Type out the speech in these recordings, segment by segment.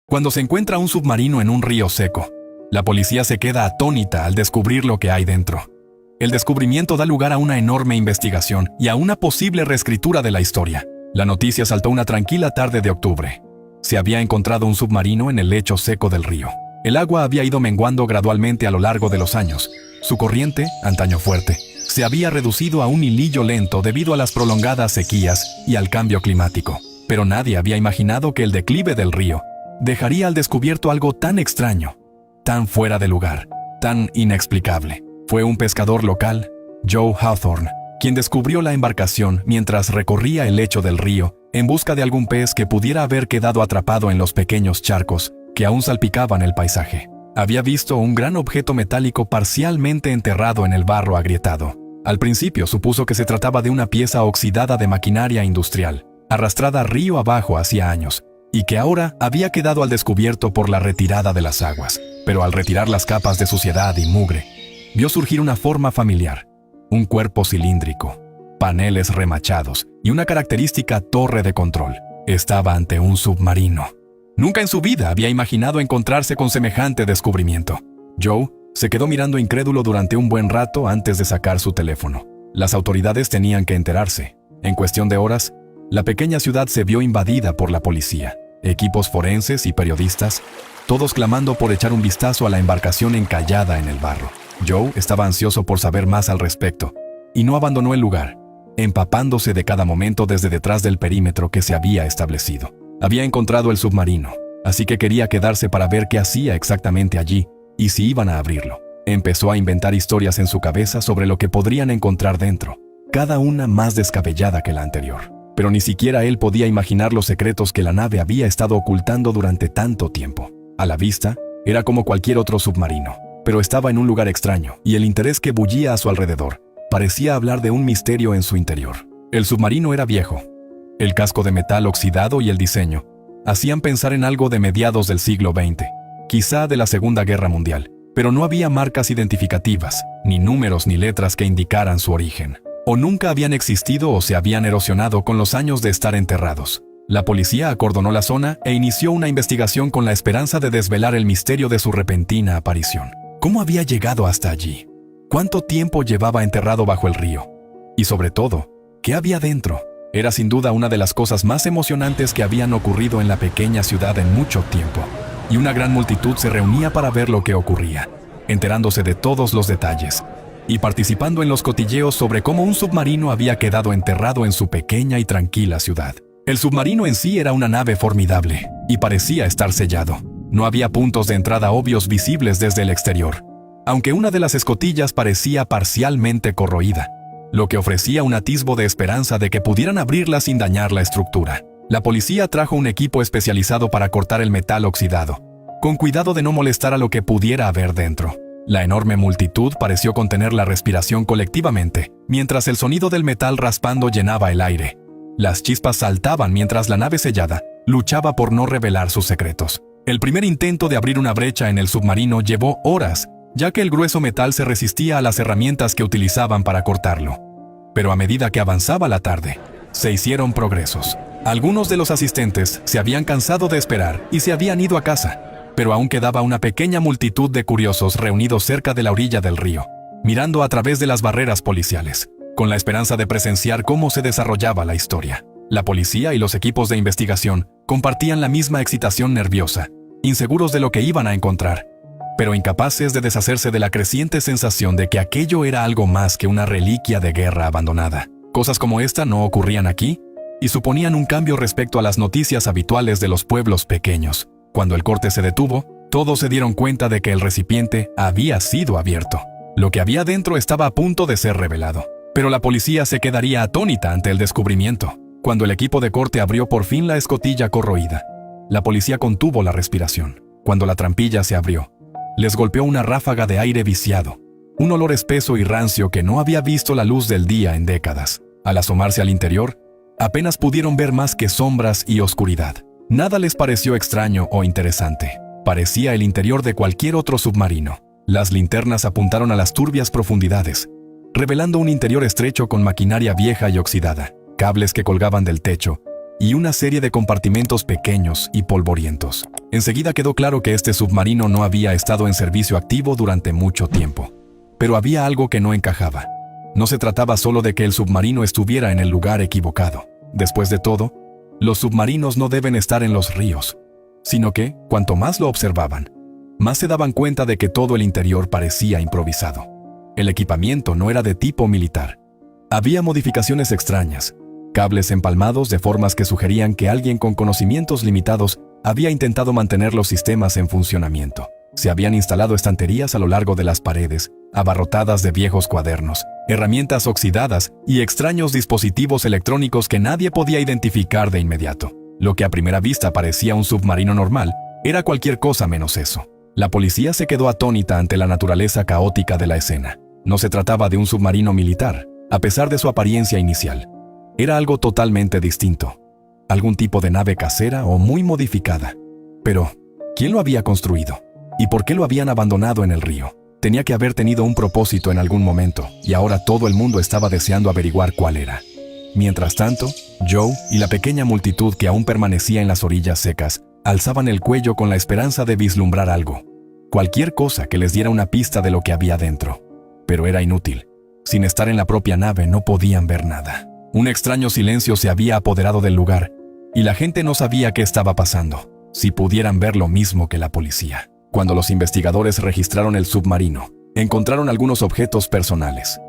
Cuando se encuentra un submarino en un río seco, la policía se queda atónita al descubrir lo que hay dentro. El descubrimiento da lugar a una enorme investigación y a una posible reescritura de la historia. La noticia saltó una tranquila tarde de octubre. Se había encontrado un submarino en el lecho seco del río. El agua había ido menguando gradualmente a lo largo de los años. Su corriente, antaño fuerte, se había reducido a un hilillo lento debido a las prolongadas sequías y al cambio climático. Pero nadie había imaginado que el declive del río dejaría al descubierto algo tan extraño, tan fuera de lugar, tan inexplicable. Fue un pescador local, Joe Hawthorne, quien descubrió la embarcación mientras recorría el lecho del río en busca de algún pez que pudiera haber quedado atrapado en los pequeños charcos que aún salpicaban el paisaje. Había visto un gran objeto metálico parcialmente enterrado en el barro agrietado. Al principio supuso que se trataba de una pieza oxidada de maquinaria industrial, arrastrada río abajo hacía años, y que ahora había quedado al descubierto por la retirada de las aguas. Pero al retirar las capas de suciedad y mugre, vio surgir una forma familiar, un cuerpo cilíndrico, paneles remachados y una característica torre de control. Estaba ante un submarino. Nunca en su vida había imaginado encontrarse con semejante descubrimiento. Joe se quedó mirando incrédulo durante un buen rato antes de sacar su teléfono. Las autoridades tenían que enterarse. En cuestión de horas, la pequeña ciudad se vio invadida por la policía, equipos forenses y periodistas, todos clamando por echar un vistazo a la embarcación encallada en el barro. Joe estaba ansioso por saber más al respecto, y no abandonó el lugar, empapándose de cada momento desde detrás del perímetro que se había establecido. Había encontrado el submarino, así que quería quedarse para ver qué hacía exactamente allí y si iban a abrirlo. Empezó a inventar historias en su cabeza sobre lo que podrían encontrar dentro, cada una más descabellada que la anterior. Pero ni siquiera él podía imaginar los secretos que la nave había estado ocultando durante tanto tiempo. A la vista, era como cualquier otro submarino, pero estaba en un lugar extraño, y el interés que bullía a su alrededor parecía hablar de un misterio en su interior. El submarino era viejo. El casco de metal oxidado y el diseño hacían pensar en algo de mediados del siglo XX, quizá de la Segunda Guerra Mundial, pero no había marcas identificativas, ni números ni letras que indicaran su origen. O nunca habían existido o se habían erosionado con los años de estar enterrados. La policía acordonó la zona e inició una investigación con la esperanza de desvelar el misterio de su repentina aparición. ¿Cómo había llegado hasta allí? ¿Cuánto tiempo llevaba enterrado bajo el río? Y sobre todo, ¿qué había dentro? Era sin duda una de las cosas más emocionantes que habían ocurrido en la pequeña ciudad en mucho tiempo, y una gran multitud se reunía para ver lo que ocurría, enterándose de todos los detalles, y participando en los cotilleos sobre cómo un submarino había quedado enterrado en su pequeña y tranquila ciudad. El submarino en sí era una nave formidable, y parecía estar sellado. No había puntos de entrada obvios visibles desde el exterior, aunque una de las escotillas parecía parcialmente corroída, lo que ofrecía un atisbo de esperanza de que pudieran abrirla sin dañar la estructura. La policía trajo un equipo especializado para cortar el metal oxidado, con cuidado de no molestar a lo que pudiera haber dentro. La enorme multitud pareció contener la respiración colectivamente, mientras el sonido del metal raspando llenaba el aire. Las chispas saltaban mientras la nave sellada luchaba por no revelar sus secretos. El primer intento de abrir una brecha en el submarino llevó horas, ya que el grueso metal se resistía a las herramientas que utilizaban para cortarlo. Pero a medida que avanzaba la tarde, se hicieron progresos. Algunos de los asistentes se habían cansado de esperar y se habían ido a casa, pero aún quedaba una pequeña multitud de curiosos reunidos cerca de la orilla del río, mirando a través de las barreras policiales, con la esperanza de presenciar cómo se desarrollaba la historia. La policía y los equipos de investigación compartían la misma excitación nerviosa, inseguros de lo que iban a encontrar, pero incapaces de deshacerse de la creciente sensación de que aquello era algo más que una reliquia de guerra abandonada. Cosas como esta no ocurrían aquí, y suponían un cambio respecto a las noticias habituales de los pueblos pequeños. Cuando el corte se detuvo, todos se dieron cuenta de que el recipiente había sido abierto. Lo que había dentro estaba a punto de ser revelado, pero la policía se quedaría atónita ante el descubrimiento. Cuando el equipo de corte abrió por fin la escotilla corroída, la policía contuvo la respiración. Cuando la trampilla se abrió, les golpeó una ráfaga de aire viciado, un olor espeso y rancio que no había visto la luz del día en décadas. Al asomarse al interior, apenas pudieron ver más que sombras y oscuridad. Nada les pareció extraño o interesante. Parecía el interior de cualquier otro submarino. Las linternas apuntaron a las turbias profundidades, revelando un interior estrecho con maquinaria vieja y oxidada, cables que colgaban del techo, y una serie de compartimentos pequeños y polvorientos. Enseguida quedó claro que este submarino no había estado en servicio activo durante mucho tiempo. Pero había algo que no encajaba. No se trataba solo de que el submarino estuviera en el lugar equivocado. Después de todo, los submarinos no deben estar en los ríos, sino que, cuanto más lo observaban, más se daban cuenta de que todo el interior parecía improvisado. El equipamiento no era de tipo militar. Había modificaciones extrañas, cables empalmados de formas que sugerían que alguien con conocimientos limitados había intentado mantener los sistemas en funcionamiento. Se habían instalado estanterías a lo largo de las paredes, abarrotadas de viejos cuadernos, herramientas oxidadas y extraños dispositivos electrónicos que nadie podía identificar de inmediato. Lo que a primera vista parecía un submarino normal, era cualquier cosa menos eso. La policía se quedó atónita ante la naturaleza caótica de la escena. No se trataba de un submarino militar, a pesar de su apariencia inicial. Era algo totalmente distinto. Algún tipo de nave casera o muy modificada. Pero, ¿quién lo había construido? ¿Y por qué lo habían abandonado en el río? Tenía que haber tenido un propósito en algún momento, y ahora todo el mundo estaba deseando averiguar cuál era. Mientras tanto, Joe y la pequeña multitud que aún permanecía en las orillas secas alzaban el cuello con la esperanza de vislumbrar algo. Cualquier cosa que les diera una pista de lo que había dentro. Pero era inútil. Sin estar en la propia nave no podían ver nada. Un extraño silencio se había apoderado del lugar, y la gente no sabía qué estaba pasando, si pudieran ver lo mismo que la policía. Cuando los investigadores registraron el submarino, encontraron algunos objetos personales.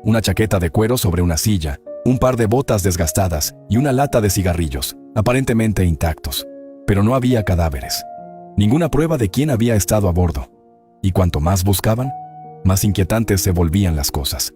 Una chaqueta de cuero sobre una silla, un par de botas desgastadas y una lata de cigarrillos, aparentemente intactos. Pero no había cadáveres. Ninguna prueba de quién había estado a bordo. Y cuanto más buscaban, más inquietantes se volvían las cosas.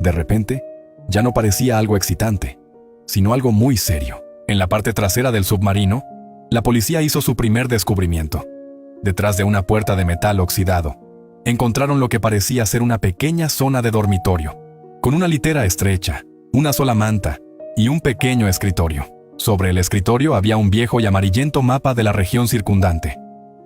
De repente, ya no parecía algo excitante, sino algo muy serio. En la parte trasera del submarino, la policía hizo su primer descubrimiento. Detrás de una puerta de metal oxidado, encontraron lo que parecía ser una pequeña zona de dormitorio, con una litera estrecha, una sola manta y un pequeño escritorio. Sobre el escritorio había un viejo y amarillento mapa de la región circundante,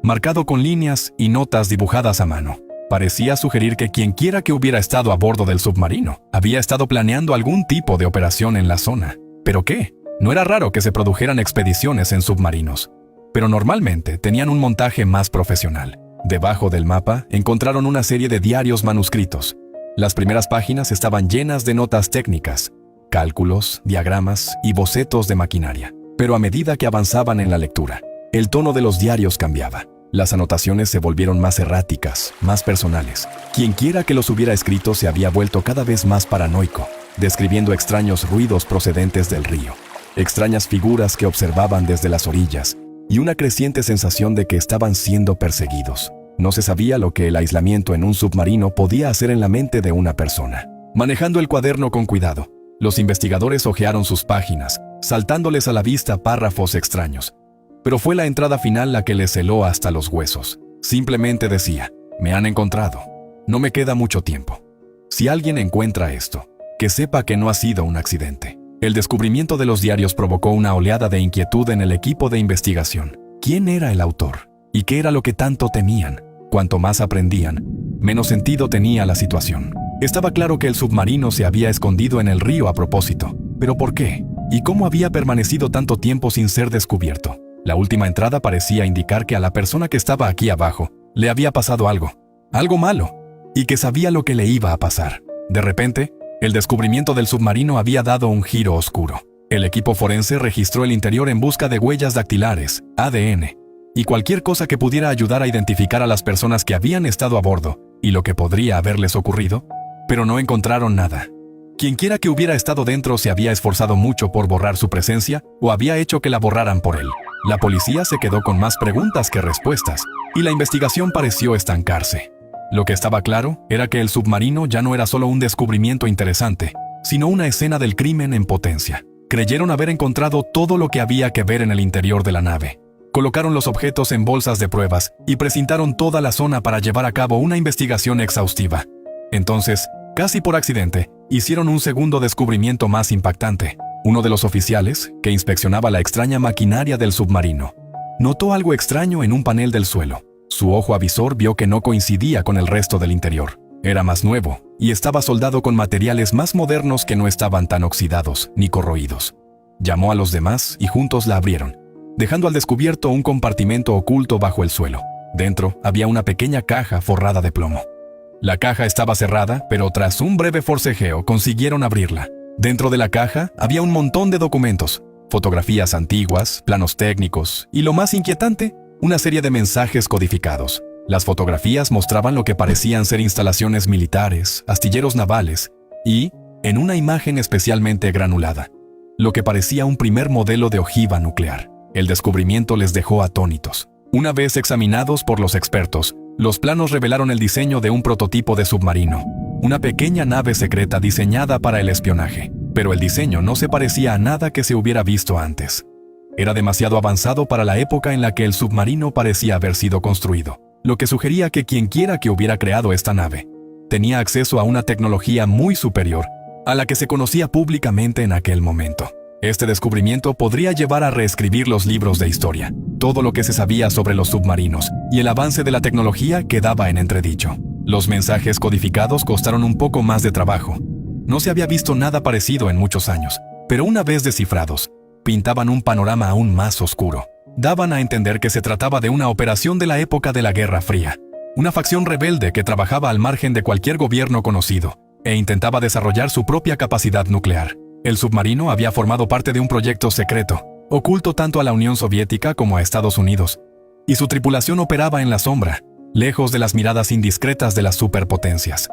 marcado con líneas y notas dibujadas a mano. Parecía sugerir que quienquiera que hubiera estado a bordo del submarino había estado planeando algún tipo de operación en la zona. ¿Pero qué? No era raro que se produjeran expediciones en submarinos, pero normalmente tenían un montaje más profesional. Debajo del mapa encontraron una serie de diarios manuscritos. Las primeras páginas estaban llenas de notas técnicas, cálculos, diagramas y bocetos de maquinaria. Pero a medida que avanzaban en la lectura, el tono de los diarios cambiaba. Las anotaciones se volvieron más erráticas, más personales. Quienquiera que los hubiera escrito se había vuelto cada vez más paranoico, describiendo extraños ruidos procedentes del río, extrañas figuras que observaban desde las orillas, y una creciente sensación de que estaban siendo perseguidos. No se sabía lo que el aislamiento en un submarino podía hacer en la mente de una persona. Manejando el cuaderno con cuidado, los investigadores hojearon sus páginas, saltándoles a la vista párrafos extraños. Pero fue la entrada final la que les heló hasta los huesos. Simplemente decía: me han encontrado. No me queda mucho tiempo. Si alguien encuentra esto, que sepa que no ha sido un accidente. El descubrimiento de los diarios provocó una oleada de inquietud en el equipo de investigación. ¿Quién era el autor? ¿Y qué era lo que tanto temían? Cuanto más aprendían, menos sentido tenía la situación. Estaba claro que el submarino se había escondido en el río a propósito. ¿Pero por qué? ¿Y cómo había permanecido tanto tiempo sin ser descubierto? La última entrada parecía indicar que a la persona que estaba aquí abajo le había pasado algo malo, y que sabía lo que le iba a pasar. De repente, el descubrimiento del submarino había dado un giro oscuro. El equipo forense registró el interior en busca de huellas dactilares, ADN, y cualquier cosa que pudiera ayudar a identificar a las personas que habían estado a bordo y lo que podría haberles ocurrido, pero no encontraron nada. Quienquiera que hubiera estado dentro se había esforzado mucho por borrar su presencia o había hecho que la borraran por él. La policía se quedó con más preguntas que respuestas, y la investigación pareció estancarse. Lo que estaba claro era que el submarino ya no era solo un descubrimiento interesante, sino una escena del crimen en potencia. Creyeron haber encontrado todo lo que había que ver en el interior de la nave. Colocaron los objetos en bolsas de pruebas y precintaron toda la zona para llevar a cabo una investigación exhaustiva. Entonces, casi por accidente, hicieron un segundo descubrimiento más impactante. Uno de los oficiales, que inspeccionaba la extraña maquinaria del submarino, notó algo extraño en un panel del suelo. Su ojo avisor vio que no coincidía con el resto del interior. Era más nuevo y estaba soldado con materiales más modernos que no estaban tan oxidados ni corroídos. Llamó a los demás y juntos la abrieron. dejando al descubierto un compartimento oculto bajo el suelo. Dentro había una pequeña caja forrada de plomo. La caja estaba cerrada, pero tras un breve forcejeo consiguieron abrirla. Dentro de la caja había un montón de documentos, fotografías antiguas, planos técnicos y, lo más inquietante, una serie de mensajes codificados. Las fotografías mostraban lo que parecían ser instalaciones militares, astilleros navales y, en una imagen especialmente granulada, lo que parecía un primer modelo de ojiva nuclear. El descubrimiento les dejó atónitos. Una vez examinados por los expertos, los planos revelaron el diseño de un prototipo de submarino, una pequeña nave secreta diseñada para el espionaje. Pero el diseño no se parecía a nada que se hubiera visto antes. Era demasiado avanzado para la época en la que el submarino parecía haber sido construido, lo que sugería que quienquiera que hubiera creado esta nave tenía acceso a una tecnología muy superior a la que se conocía públicamente en aquel momento. Este descubrimiento podría llevar a reescribir los libros de historia. Todo lo que se sabía sobre los submarinos y el avance de la tecnología quedaba en entredicho. Los mensajes codificados costaron un poco más de trabajo. No se había visto nada parecido en muchos años, pero una vez descifrados, pintaban un panorama aún más oscuro. Daban a entender que se trataba de una operación de la época de la Guerra Fría, una facción rebelde que trabajaba al margen de cualquier gobierno conocido e intentaba desarrollar su propia capacidad nuclear. El submarino había formado parte de un proyecto secreto, oculto tanto a la Unión Soviética como a Estados Unidos, y su tripulación operaba en la sombra, lejos de las miradas indiscretas de las superpotencias.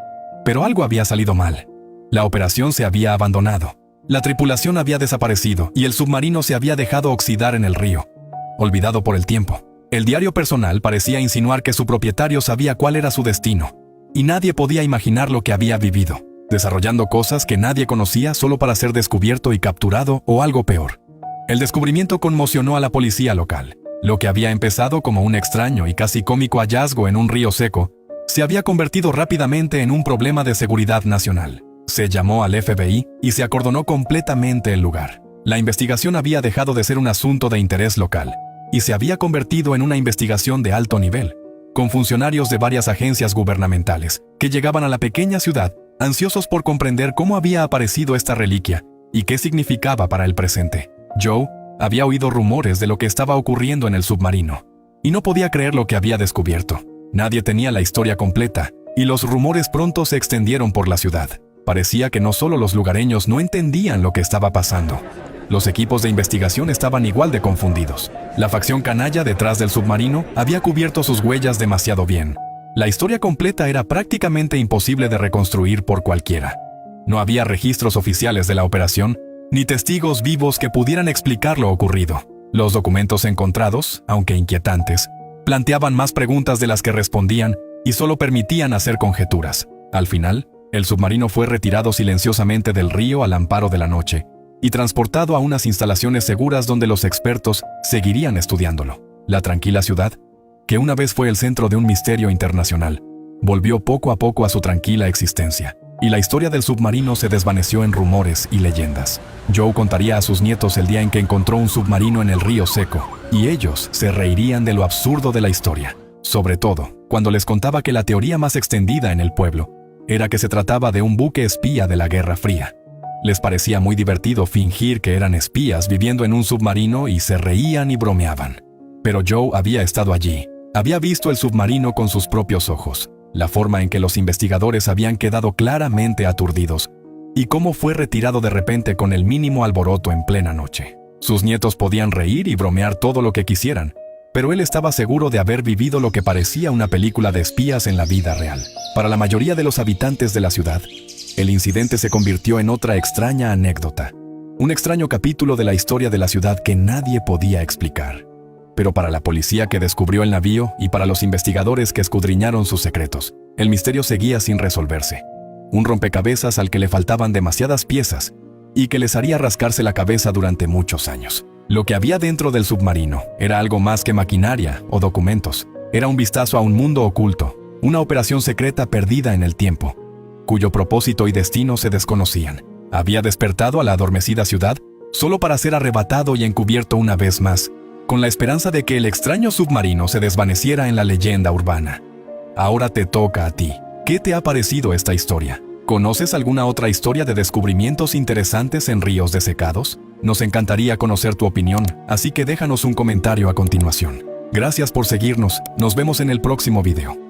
Pero algo había salido mal. La operación se había abandonado. La tripulación había desaparecido y el submarino se había dejado oxidar en el río, olvidado por el tiempo. El diario personal parecía insinuar que su propietario sabía cuál era su destino, y nadie podía imaginar lo que había vivido, desarrollando cosas que nadie conocía solo para ser descubierto y capturado o algo peor. El descubrimiento conmocionó a la policía local. Lo que había empezado como un extraño y casi cómico hallazgo en un río seco, se había convertido rápidamente en un problema de seguridad nacional. Se llamó al FBI y se acordonó completamente el lugar. La investigación había dejado de ser un asunto de interés local y se había convertido en una investigación de alto nivel, con funcionarios de varias agencias gubernamentales que llegaban a la pequeña ciudad ansiosos por comprender cómo había aparecido esta reliquia y qué significaba para el presente. Joe había oído rumores de lo que estaba ocurriendo en el submarino y no podía creer lo que había descubierto. Nadie tenía la historia completa y los rumores pronto se extendieron por la ciudad. Parecía que no solo los lugareños no entendían lo que estaba pasando. Los equipos de investigación estaban igual de confundidos. La facción canalla detrás del submarino había cubierto sus huellas demasiado bien. La historia completa era prácticamente imposible de reconstruir por cualquiera. No había registros oficiales de la operación, ni testigos vivos que pudieran explicar lo ocurrido. Los documentos encontrados, aunque inquietantes, planteaban más preguntas de las que respondían y solo permitían hacer conjeturas. Al final, el submarino fue retirado silenciosamente del río al amparo de la noche y transportado a unas instalaciones seguras donde los expertos seguirían estudiándolo. La tranquila ciudad, que una vez fue el centro de un misterio internacional, volvió poco a poco a su tranquila existencia, y la historia del submarino se desvaneció en rumores y leyendas. Joe contaría a sus nietos el día en que encontró un submarino en el río seco, y ellos se reirían de lo absurdo de la historia, sobre todo cuando les contaba que la teoría más extendida en el pueblo era que se trataba de un buque espía de la Guerra Fría. Les parecía muy divertido fingir que eran espías viviendo en un submarino y se reían y bromeaban. Pero Joe había estado allí, había visto el submarino con sus propios ojos, la forma en que los investigadores habían quedado claramente aturdidos y cómo fue retirado de repente con el mínimo alboroto en plena noche. Sus nietos podían reír y bromear todo lo que quisieran, pero él estaba seguro de haber vivido lo que parecía una película de espías en la vida real. Para la mayoría de los habitantes de la ciudad, el incidente se convirtió en otra extraña anécdota, un extraño capítulo de la historia de la ciudad que nadie podía explicar. Pero para la policía que descubrió el navío y para los investigadores que escudriñaron sus secretos, el misterio seguía sin resolverse. Un rompecabezas al que le faltaban demasiadas piezas y que les haría rascarse la cabeza durante muchos años. Lo que había dentro del submarino era algo más que maquinaria o documentos. Era un vistazo a un mundo oculto, una operación secreta perdida en el tiempo, cuyo propósito y destino se desconocían. Había despertado a la adormecida ciudad solo para ser arrebatado y encubierto una vez más, con la esperanza de que el extraño submarino se desvaneciera en la leyenda urbana. Ahora te toca a ti. ¿Qué te ha parecido esta historia? ¿Conoces alguna otra historia de descubrimientos interesantes en ríos desecados? Nos encantaría conocer tu opinión, así que déjanos un comentario a continuación. Gracias por seguirnos, nos vemos en el próximo video.